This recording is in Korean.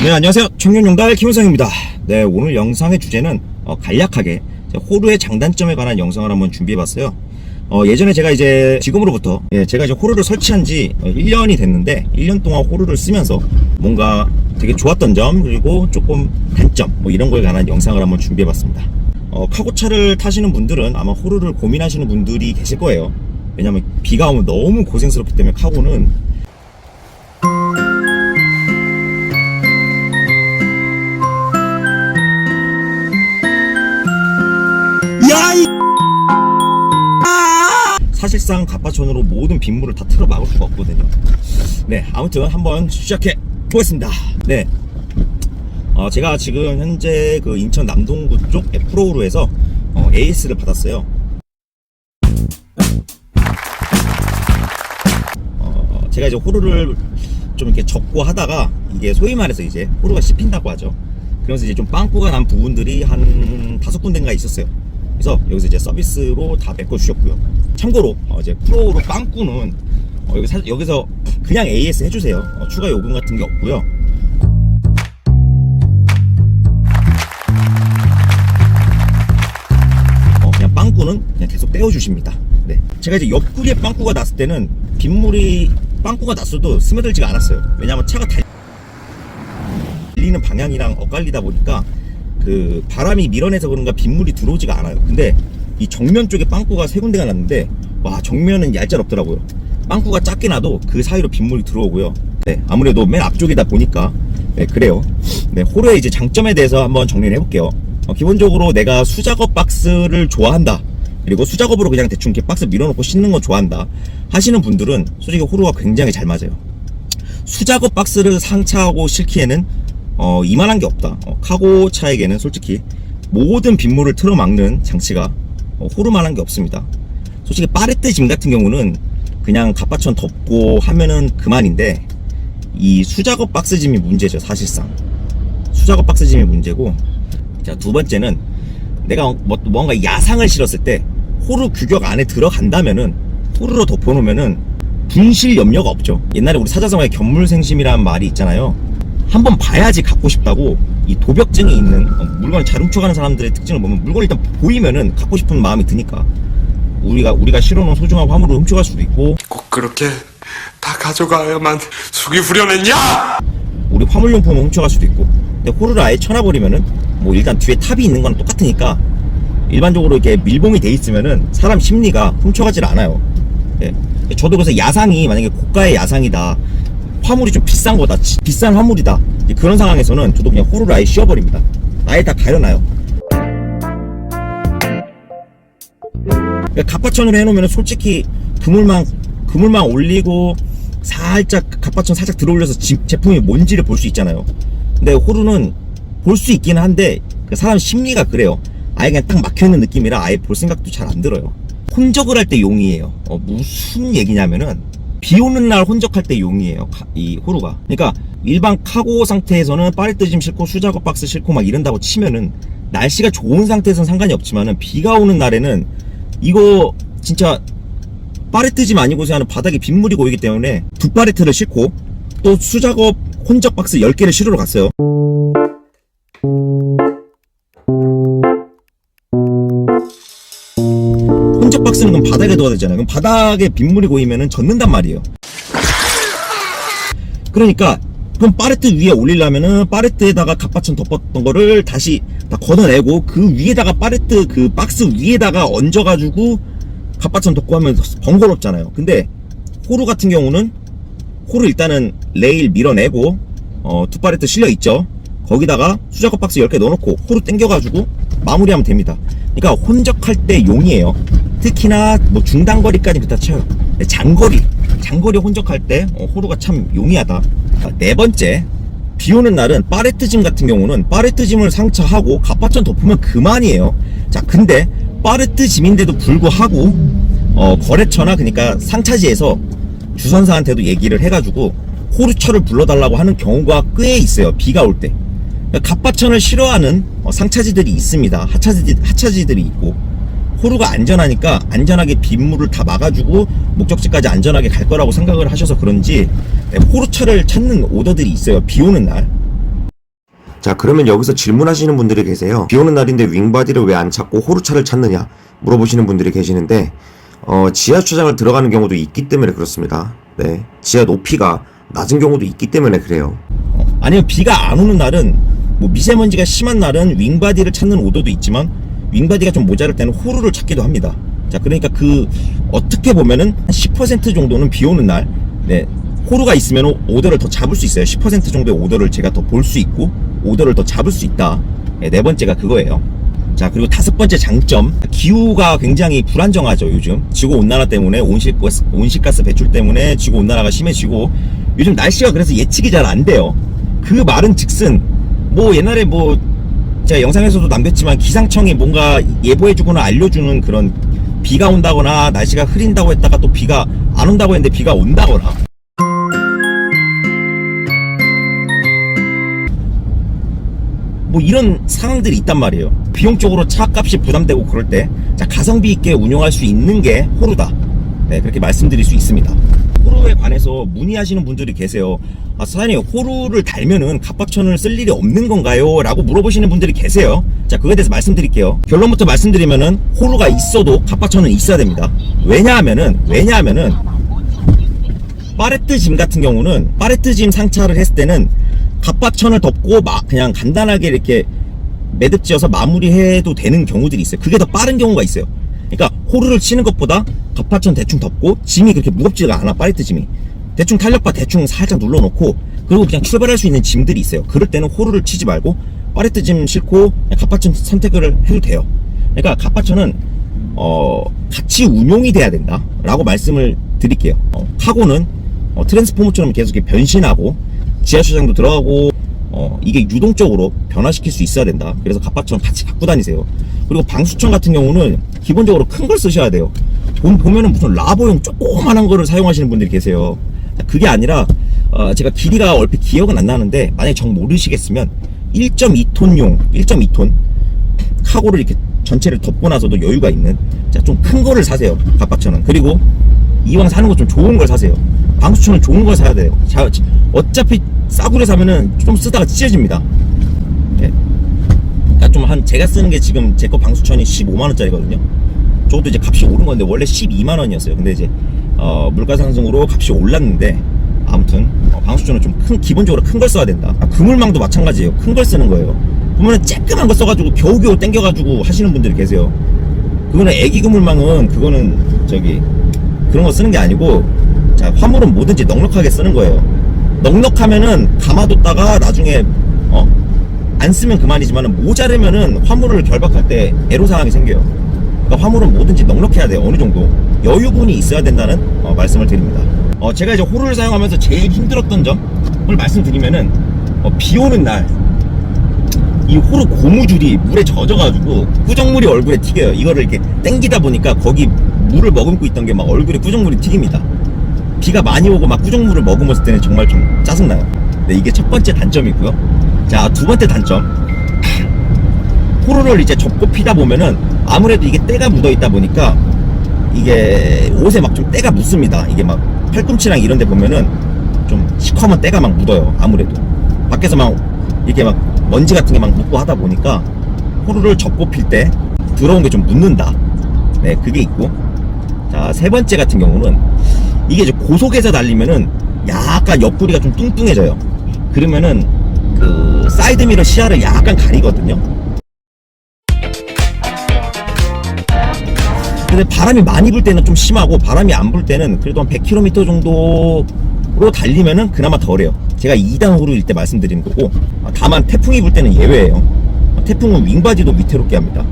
네, 안녕하세요. 청년용달 김은성입니다. 네, 오늘 영상의 주제는 간략하게 호루의 장단점에 관한 영상을 한번 준비해봤어요. 예전에 제가 지금으로부터 제가 호루를 설치한 지 1년이 됐는데 1년 동안 호루를 쓰면서 뭔가 되게 좋았던 점 그리고 조금 단점 이런 거에 관한 영상을 한번 준비해봤습니다. 카고차를 타시는 분들은 아마 호루를 고민하시는 분들이 계실 거예요. 왜냐면 비가 오면 너무 고생스럽기 때문에 카고는 사실상 갑바천으로 모든 빗물을 다 틀어 막을 수가 없거든요. 네, 아무튼 한번 시작해 보겠습니다. 네, 제가 지금 현재 그 인천 남동구 쪽 프로우루에서 AS를 받았어요. 제가 호루를 좀 이렇게 접고 하다가 이게 소위 말해서 호루가 씹힌다고 하죠. 그래서 좀 빵꾸가 난 부분들이 한 5군데인가 있었어요. 그래서 여기서 서비스로 다 메꿔주셨고요. 참고로 프로로 빵꾸는 여기서 그냥 AS 해주세요. 추가 요금 같은 게 없고요. 그냥 빵꾸는 그냥 계속 떼어주십니다. 네, 제가 옆구리에 빵꾸가 났을 때는 빗물이 빵꾸가 났어도 스며들지가 않았어요. 왜냐하면 차가 달리는 방향이랑 엇갈리다 보니까 그 바람이 밀어내서 그런가 빗물이 들어오지가 않아요. 근데 이 정면 쪽에 빵꾸가 3군데가 났는데 와, 정면은 얄짤없더라고요. 빵꾸가 작게 나도 그 사이로 빗물이 들어오고요. 네, 아무래도 맨 앞쪽이다 보니까 그래요. 네, 호루의 장점에 대해서 한번 정리를 해볼게요. 기본적으로 내가 수작업 박스를 좋아한다, 그리고 수작업으로 그냥 대충 이렇게 박스 밀어놓고 씻는 거 좋아한다 하시는 분들은 솔직히 호루가 굉장히 잘 맞아요. 수작업 박스를 상차하고 싣기에는 이만한 게 없다. 카고 차에게는 솔직히 모든 빗물을 틀어막는 장치가 호루만한 게 없습니다. 솔직히 파레트 짐 같은 경우는 그냥 갑바천 덮고 하면은 그만인데 이 수작업 박스 짐이 문제죠. 사실상 수작업 박스 짐이 문제고, 자, 두 번째는 내가 뭔가 야상을 실었을 때 호루 규격 안에 들어간다면은 호루로 덮어놓으면은 분실 염려가 없죠. 옛날에 우리 사자성어에 견물생심이라는 말이 있잖아요. 한번 봐야지 갖고 싶다고 이 도벽증이 있는 물건을 잘 훔쳐가는 사람들의 특징을 보면 물건을 일단 보이면은 갖고 싶은 마음이 드니까 우리가 실어놓은 소중한 화물을 훔쳐갈 수도 있고, 꼭 그렇게 다 가져가야만 숙이 후련했냐? 우리 화물용품을 훔쳐갈 수도 있고. 근데 호루를 아예 쳐놔버리면은 일단 뒤에 탑이 있는 건 똑같으니까 일반적으로 이렇게 밀봉이 돼 있으면은 사람 심리가 훔쳐가질 않아요. 예. 저도 그래서 야상이 만약에 고가의 야상이다, 화물이 좀 비싼 거다, 비싼 화물이다, 그런 상황에서는 저도 그냥 호루를 아예 씌워버립니다. 아예 다 가려놔요. 갑바천으로 해놓으면 솔직히 그물망 올리고 살짝 갑바천 살짝 들어올려서 제품이 뭔지를 볼 수 있잖아요. 근데 호루는 볼 수 있긴 한데 사람 심리가 그래요. 아예 그냥 딱 막혀있는 느낌이라 아예 볼 생각도 잘 안 들어요. 혼적을 할 때 용이에요. 무슨 얘기냐면은 비 오는 날 혼적할 때 용이에요, 이 호루가. 그러니까 일반 카고 상태에서는 파레트 짐 싣고 수작업 박스 싣고 막 이런다고 치면은 날씨가 좋은 상태에서는 상관이 없지만은 비가 오는 날에는 이거 진짜 파레트 짐 아니고서 하는 바닥에 빗물이 고이기 때문에 2파레트를 싣고 또 수작업 혼적 박스 10개를 실으러 갔어요. 혼적 박스는 그럼 바닥에 둬야 되잖아요. 그럼 바닥에 빗물이 고이면은 젖는단 말이에요. 그러니까 그럼 파레트 위에 올리려면은 파레트에다가 갑바천 덮었던 거를 다시 다 걷어내고 그 위에다가 파레트 그 박스 위에다가 얹어가지고 갑바천 덮고 하면 번거롭잖아요. 근데 호루 같은 경우는 호루 일단은 레일 밀어내고 2파레트 실려있죠. 거기다가 수작업 박스 10개 넣어놓고 호루 당겨가지고 마무리하면 됩니다. 그러니까 혼적할 때 용이에요. 특히나 중단거리까지 다 쳐요. 장거리 혼적할 때 호루가 참 용이하다. 네 번째, 비 오는 날은 파레트 짐 같은 경우는 파레트 짐을 상차하고 갑바천 덮으면 그만이에요. 자, 근데 파레트 짐인데도 불구하고 거래처나 그러니까 상차지에서 주선사한테도 얘기를 해가지고 호루차를 불러달라고 하는 경우가 꽤 있어요. 비가 올 때. 갑바천을 싫어하는 상차지들이 있습니다. 하차지들이 있고, 호루가 안전하니까 안전하게 빗물을 다 막아주고 목적지까지 안전하게 갈 거라고 생각을 하셔서 그런지 호루차를 찾는 오더들이 있어요. 비 오는 날. 자, 그러면 여기서 질문하시는 분들이 계세요. 비 오는 날인데 윙바디를 왜 안 찾고 호루차를 찾느냐 물어보시는 분들이 계시는데 지하 주차장을 들어가는 경우도 있기 때문에 그렇습니다. 네, 지하 높이가 낮은 경우도 있기 때문에 그래요. 아니면 비가 안 오는 날은 뭐 미세먼지가 심한 날은 윙바디를 찾는 오더도 있지만 윙바디가 좀 모자랄 때는 호루를 찾기도 합니다. 자, 그러니까 어떻게 보면은 한 10% 정도는 비 오는 날, 네, 호루가 있으면 오더를 더 잡을 수 있어요. 10% 정도의 오더를 제가 더 볼 수 있고 오더를 더 잡을 수 있다. 네 번째가 그거예요. 자, 그리고 5번째 장점, 기후가 굉장히 불안정하죠. 요즘 지구온난화 때문에 온실가스 배출 때문에 지구온난화가 심해지고 요즘 날씨가 그래서 예측이 잘 안 돼요. 그 말은 즉슨 뭐 옛날에 뭐 제가 영상에서도 남겼지만 기상청이 뭔가 예보해주거나 알려주는 그런 비가 온다거나 날씨가 흐린다고 했다가 또 비가 안 온다고 했는데 비가 온다거나 뭐 이런 상황들이 있단 말이에요. 비용적으로 차값이 부담되고 그럴 때 자, 가성비 있게 운영할 수 있는 게 호루다. 네, 그렇게 말씀드릴 수 있습니다. 호루에 관해서 문의하시는 분들이 계세요. 아, 사장님, 호루를 달면은 갑박천을 쓸 일이 없는 건가요? 라고 물어보시는 분들이 계세요. 자, 그거에 대해서 말씀드릴게요. 결론부터 말씀드리면은 호루가 있어도 갑박천은 있어야 됩니다. 왜냐하면은 파레트 짐 같은 경우는 파레트 짐 상차를 했을 때는 갑박천을 덮고 그냥 간단하게 이렇게 매듭 지어서 마무리해도 되는 경우들이 있어요. 그게 더 빠른 경우가 있어요. 그러니까 호루를 치는 것보다 갑박천 대충 덮고 짐이 그렇게 무겁지가 않아. 파레트 짐이 대충 탄력바 대충 살짝 눌러놓고 그리고 그냥 출발할 수 있는 짐들이 있어요. 그럴 때는 호루를 치지 말고 파레트 짐 싣고 갑박천 선택을 해도 돼요. 그러니까 갑박천은 같이 운용이 돼야 된다 라고 말씀을 드릴게요. 카고는 트랜스포머처럼 계속 이렇게 변신하고 지하주차장도 들어가고 이게 유동적으로 변화시킬 수 있어야 된다. 그래서 갑박천 같이 갖고 다니세요. 그리고 방수천 같은 경우는 기본적으로 큰 걸 쓰셔야 돼요. 보면은 무슨 라보용 조그만한 거를 사용하시는 분들이 계세요. 그게 아니라 제가 길이가 얼핏 기억은 안 나는데 만약에 정 모르시겠으면 1.2톤용 1.2톤 카고를 이렇게 전체를 덮고 나서도 여유가 있는 좀 큰 거를 사세요. 갑박천은. 그리고 이왕 사는 거 좀 좋은 걸 사세요. 방수천은 좋은 걸 사야 돼요. 어차피 싸구려 사면은 좀 쓰다가 찢어집니다. 예. 그러니까 제가 쓰는 게 지금 제 거 방수천이 15만원짜리거든요. 저것도 이제 값이 오른 건데 원래 12만원이었어요. 근데 이제 물가 상승으로 값이 올랐는데 아무튼 방수천은 좀 기본적으로 큰 걸 써야 된다. 그물망도 마찬가지예요. 큰 걸 쓰는 거예요. 보면은 쬐끄만 거 써가지고 겨우겨우 땡겨가지고 하시는 분들이 계세요. 그거는 애기 그물망은 그거는 그런 거 쓰는 게 아니고 자, 화물은 뭐든지 넉넉하게 쓰는 거예요. 넉넉하면은 감아뒀다가 나중에 안 쓰면 그만이지만 모자르면은 화물을 결박할 때 애로사항이 생겨요. 그러니까 화물은 뭐든지 넉넉해야 돼요. 어느 정도 여유분이 있어야 된다는 말씀을 드립니다. 제가 이제 호루를 사용하면서 제일 힘들었던 점을 말씀드리면은 비 오는 날 이 호루 고무줄이 물에 젖어가지고 꾸정물이 얼굴에 튀겨요. 이거를 이렇게 당기다 보니까 거기 물을 머금고 있던 게 막 얼굴에 꾸정물이 튀깁니다. 비가 많이 오고 막 꾸정물을 머금었을 때는 정말 좀 짜증나요. 네, 이게 첫 번째 단점이고요. 자, 두 번째 단점. 호루를 이제 접고 피다 보면은 아무래도 이게 때가 묻어 있다 보니까 이게 옷에 막 좀 때가 묻습니다. 이게 막 팔꿈치랑 이런 데 보면은 좀 시커먼 때가 막 묻어요. 아무래도 밖에서 막 이렇게 막 먼지 같은 게 막 묻고 하다 보니까 호루를 접고 필 때 들어온 게 좀 묻는다. 네, 그게 있고. 자, 세 번째 같은 경우는 이게 이제 고속에서 달리면은 약간 옆구리가 좀 뚱뚱해져요. 그러면은 사이드미러 시야를 약간 가리거든요. 근데 바람이 많이 불 때는 좀 심하고 바람이 안 불 때는 그래도 한 100km 정도로 달리면은 그나마 덜해요. 제가 2단 호루일 때 말씀드리는 거고 다만 태풍이 불 때는 예외예요. 태풍은 윙바디도 위태롭게 합니다.